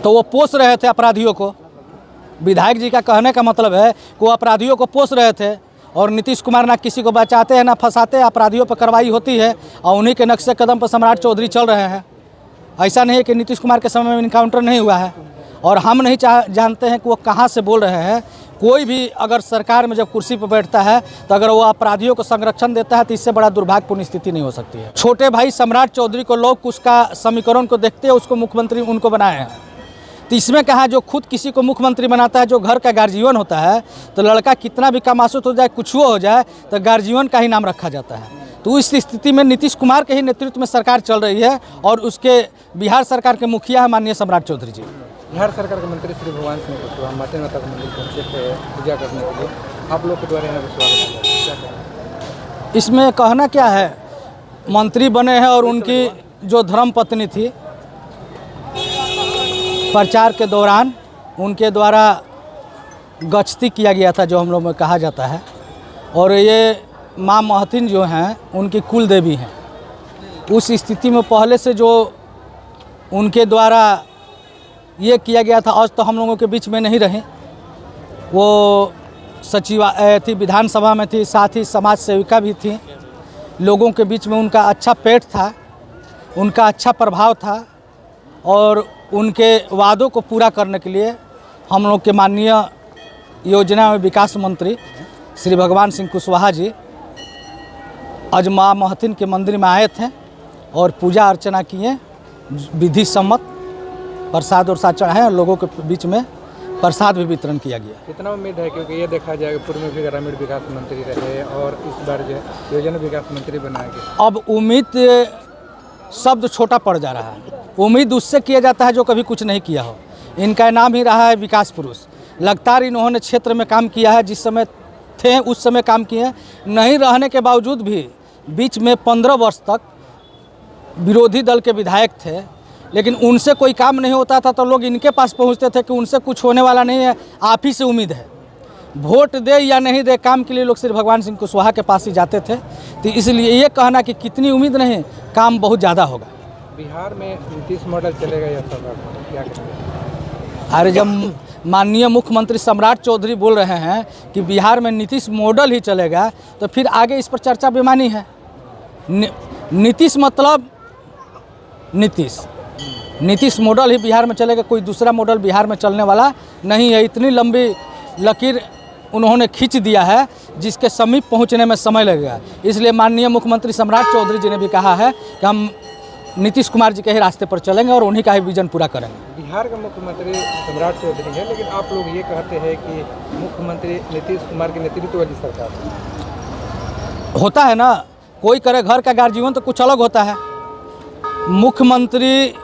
तो वो पोष रहे थे अपराधियों को। विधायक जी का कहने का मतलब है कि वो अपराधियों को पोष रहे थे और नीतीश कुमार ना किसी को बचाते हैं ना फंसाते, अपराधियों पर कार्रवाई होती है और उन्हीं के नक्शे कदम पर सम्राट चौधरी चल रहे हैं। ऐसा नहीं है कि नीतीश कुमार के समय में इनकाउंटर नहीं हुआ है और हम नहीं जानते हैं कि वो कहाँ से बोल रहे हैं। कोई भी अगर सरकार में जब कुर्सी पर बैठता है तो अगर वो अपराधियों को संरक्षण देता है तो इससे बड़ा दुर्भाग्यपूर्ण स्थिति नहीं हो सकती है। छोटे भाई सम्राट चौधरी को लोग उसका समीकरण को देखते हैं, उसको मुख्यमंत्री उनको बनाए हैं। तो इसमें कहा जो खुद किसी को मुख्यमंत्री बनाता है, जो घर का गार्जियन होता है, तो लड़का कितना भी कमासुत हो जाए, कुछ हो जाए, तो गार्जियन का ही नाम रखा जाता है। तो इस स्थिति में नीतीश कुमार के ही नेतृत्व में सरकार चल रही है और उसके बिहार सरकार के मुखिया है माननीय सम्राट चौधरी जी। बिहार सरकार के मंत्री श्री भगवान सिंह कुशवाहा माता माता का मंदिर पहुंचे थे पूजा करने के लिए, आप लोग के द्वारा यहाँ पर स्वागत किया। इसमें कहना क्या है, मंत्री बने हैं और उनकी जो धर्म पत्नी थी, प्रचार के दौरान उनके द्वारा गश्ती किया गया था, जो हम लोग में कहा जाता है। और ये माँ महतिन जो हैं उनकी कुल देवी हैं। उस स्थिति में पहले से जो उनके द्वारा ये किया गया था, आज तो हम लोगों के बीच में नहीं रहे। वो सचिवालय थी, विधानसभा में थी, साथ ही समाज सेविका भी थी। लोगों के बीच में उनका अच्छा पेट था, उनका अच्छा प्रभाव था और उनके वादों को पूरा करने के लिए हम लोग के माननीय योजना एवं विकास मंत्री श्री भगवान सिंह कुशवाहा जी आज माँ महतिन के मंदिर में आए थे और पूजा अर्चना किए, विधि सम्मत प्रसाद और साथ चढ़ाए और लोगों के बीच में प्रसाद भी वितरण किया गया। कितना उम्मीद है, क्योंकि ये देखा जाए पूर्व में भी ग्रामीण विकास मंत्री रहे और इस बार जो योजना विकास मंत्री बनाए गए। अब उम्मीद शब्द छोटा पड़ जा रहा है। उम्मीद उससे किया जाता है जो कभी कुछ नहीं किया हो। इनका नाम ही रहा है विकास पुरुष। लगातार इन्होंने क्षेत्र में काम किया है, जिस समय थे उस समय काम किए। नहीं रहने के बावजूद भी बीच में 15 वर्ष तक विरोधी दल के विधायक थे, लेकिन उनसे कोई काम नहीं होता था तो लोग इनके पास पहुंचते थे कि उनसे कुछ होने वाला नहीं है, आप ही से उम्मीद है। वोट दे या नहीं दे, काम के लिए लोग श्री भगवान सिंह कुशवाहा के पास ही जाते थे। तो इसलिए ये कहना कि कितनी उम्मीद नहीं, काम बहुत ज़्यादा होगा। बिहार में नीतीश मॉडल चलेगा या क्या करेंगे? अरे जब माननीय मुख्यमंत्री सम्राट चौधरी बोल रहे हैं कि बिहार में नीतीश मॉडल ही चलेगा, तो फिर आगे इस पर चर्चा बेमानी है। नीतीश मतलब नीतीश मॉडल ही बिहार में चलेगा, कोई दूसरा मॉडल बिहार में चलने वाला नहीं है। इतनी लंबी लकीर उन्होंने खींच दिया है जिसके समीप पहुंचने में समय लगेगा। इसलिए माननीय मुख्यमंत्री सम्राट चौधरी जी ने भी कहा है कि हम नीतीश कुमार जी के ही रास्ते पर चलेंगे और उन्हीं का ही विजन पूरा करेंगे। बिहार का मुख्यमंत्री सम्राट चौधरी है, लेकिन आप लोग ये कहते हैं कि मुख्यमंत्री नीतीश कुमार के नेतृत्व वाली सरकार होता है ना। कोई करे घर का गार्जियन तो कुछ अलग होता है। मुख्यमंत्री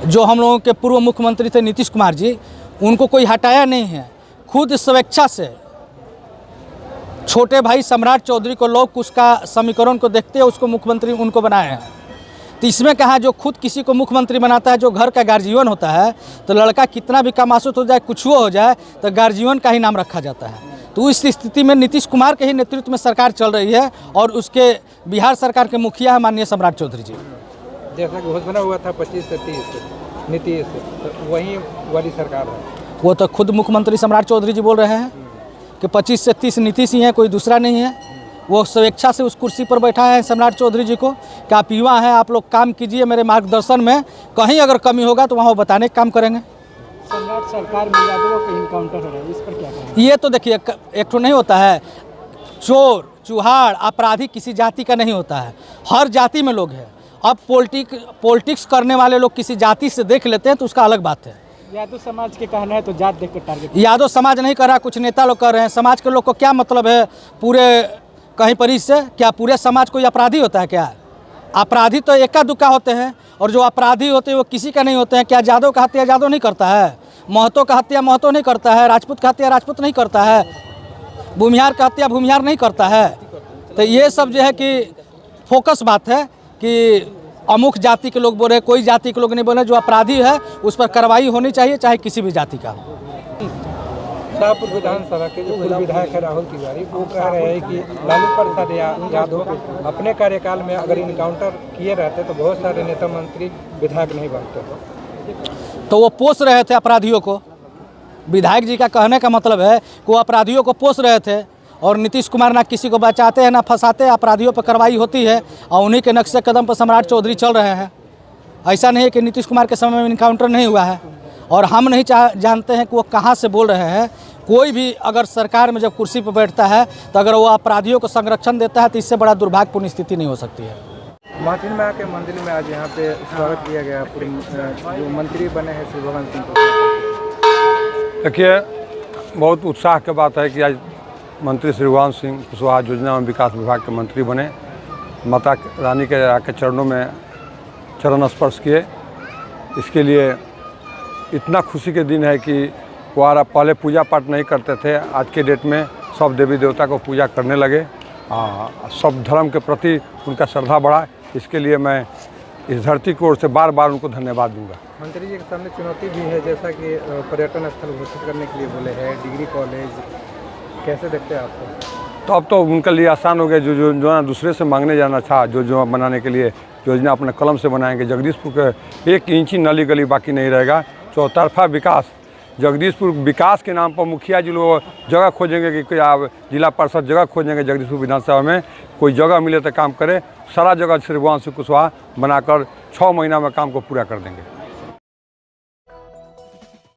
जो हम लोगों के पूर्व मुख्यमंत्री थे नीतीश कुमार जी, उनको कोई हटाया नहीं है। खुद स्वेच्छा से छोटे भाई सम्राट चौधरी को लोग उसका समीकरण को देखते हैं, उसको मुख्यमंत्री उनको बनाए हैं। तो इसमें कहा जो खुद किसी को मुख्यमंत्री बनाता है, जो घर का गार्जियन होता है, तो लड़का कितना भी कमासुत हो जाए, कुछ हो जाए, तो गार्जियन का ही नाम रखा जाता है। तो इस स्थिति में नीतीश कुमार के ही नेतृत्व में सरकार चल रही है और उसके बिहार सरकार के मुखिया है माननीय सम्राट चौधरी जी। जैसा घोषणा हुआ था 25 से 30 नीतीश, तो वही वाली सरकार है। वो तो खुद मुख्यमंत्री सम्राट चौधरी जी बोल रहे हैं कि 25 से 30 नीतीश ही है, कोई दूसरा नहीं है। वो स्वेच्छा से उस कुर्सी पर बैठा है सम्राट चौधरी जी को कि आप युवा हैं, आप लोग काम कीजिए मेरे मार्गदर्शन में, कहीं अगर कमी होगा तो वहाँ वो बताने का काम करेंगे। सम्राट सरकार में यादवों का इनकाउंटर हो रहा है, इस पर क्या कहेंगे? ये तो देखिए, एक तो नहीं होता है, चोर चुहाड़ अपराधी किसी जाति का नहीं होता है, हर जाति में लोग हैं। अब पॉलिटिक्स करने वाले लोग किसी जाति से देख लेते हैं तो उसका अलग बात है। यादव समाज के कहना है तो जात देख कर टारगेट। यादव समाज नहीं कर रहा, कुछ नेता लोग कर रहे हैं। समाज के लोग को क्या मतलब है पूरे कहीं पर इससे? क्या पूरे समाज कोई अपराधी होता है क्या? अपराधी तो एका दुक्का होते हैं और जो अपराधी होते हैं वो किसी का नहीं होते हैं। क्या यादव का हत्या यादव नहीं करता है? महतो का हत्या महतो नहीं करता है? राजपूत का हत्या राजपूत नहीं करता है? भूमिहार का हत्या भूमिहार नहीं करता है? तो ये सब जो है कि फोकस बात है कि अमुक जाति के लोग बोले, कोई जाति के लोग नहीं बोले। जो अपराधी है उस पर कार्रवाई होनी चाहिए, चाहे किसी भी जाति का हो। शाहपुर विधानसभा के जो पूर्व विधायक है राहुल तिवारी, वो कह रहे हैं कि लालू प्रसाद यादव अपने कार्यकाल में अगर इनकाउंटर किए रहते तो बहुत सारे नेता मंत्री विधायक नहीं बनते। तो वो पोस रहे थे अपराधियों को। विधायक जी का कहने का मतलब है कि वो अपराधियों को पोस रहे थे और नीतीश कुमार ना किसी को बचाते हैं ना फंसाते हैं, अपराधियों पर कार्रवाई होती है और उन्हीं के नक्शे कदम पर सम्राट चौधरी चल रहे हैं। ऐसा नहीं है कि नीतीश कुमार के समय में इनकाउंटर नहीं हुआ है और हम नहीं जानते हैं कि वो कहाँ से बोल रहे हैं। कोई भी अगर सरकार में जब कुर्सी पर बैठता है तो अगर वो अपराधियों को संरक्षण देता है तो इससे बड़ा दुर्भाग्यपूर्ण स्थिति नहीं हो सकती है। महाथिन में आके मंदिर में आज यहाँ पे स्वागत किया गया जो मंत्री बने हैं श्री भगवान सिंह को। देखिए, बहुत उत्साह की बात है कि आज मंत्री श्री भगवान सिंह कुशवाहा योजना एवं विकास विभाग के मंत्री बने। माता रानी के आके चरणों में चरण स्पर्श किए। इसके लिए इतना खुशी के दिन है कि वो पहले पूजा पाठ नहीं करते थे, आज के डेट में सब देवी देवता को पूजा करने लगे। सब धर्म के प्रति उनका श्रद्धा बढ़ा। इसके लिए मैं इस धरती की ओर से बार बार उनको धन्यवाद दूंगा। मंत्री जी के सामने चुनौती भी है, जैसा कि पर्यटन स्थल घोषित करने के लिए बोले हैं, डिग्री कॉलेज, कैसे देखते हैं आपको? तो अब तो उनके लिए आसान हो गया। जो दूसरे से मांगने जाना था, जो बनाने के लिए योजना अपने कलम से बनाएंगे। जगदीशपुर के 1 इंची नाली गली बाकी नहीं रहेगा। चौतरफा विकास। जगदीशपुर विकास के नाम पर मुखिया जी लोग जगह खोजेंगे कि आप जिला परिषद जगह खोजेंगे जगदीशपुर विधानसभा में, कोई जगह मिले तो काम करे। सारा जगह श्री भगवान सिंह कुशवाहा बनाकर 6 महीना में काम को पूरा कर देंगे।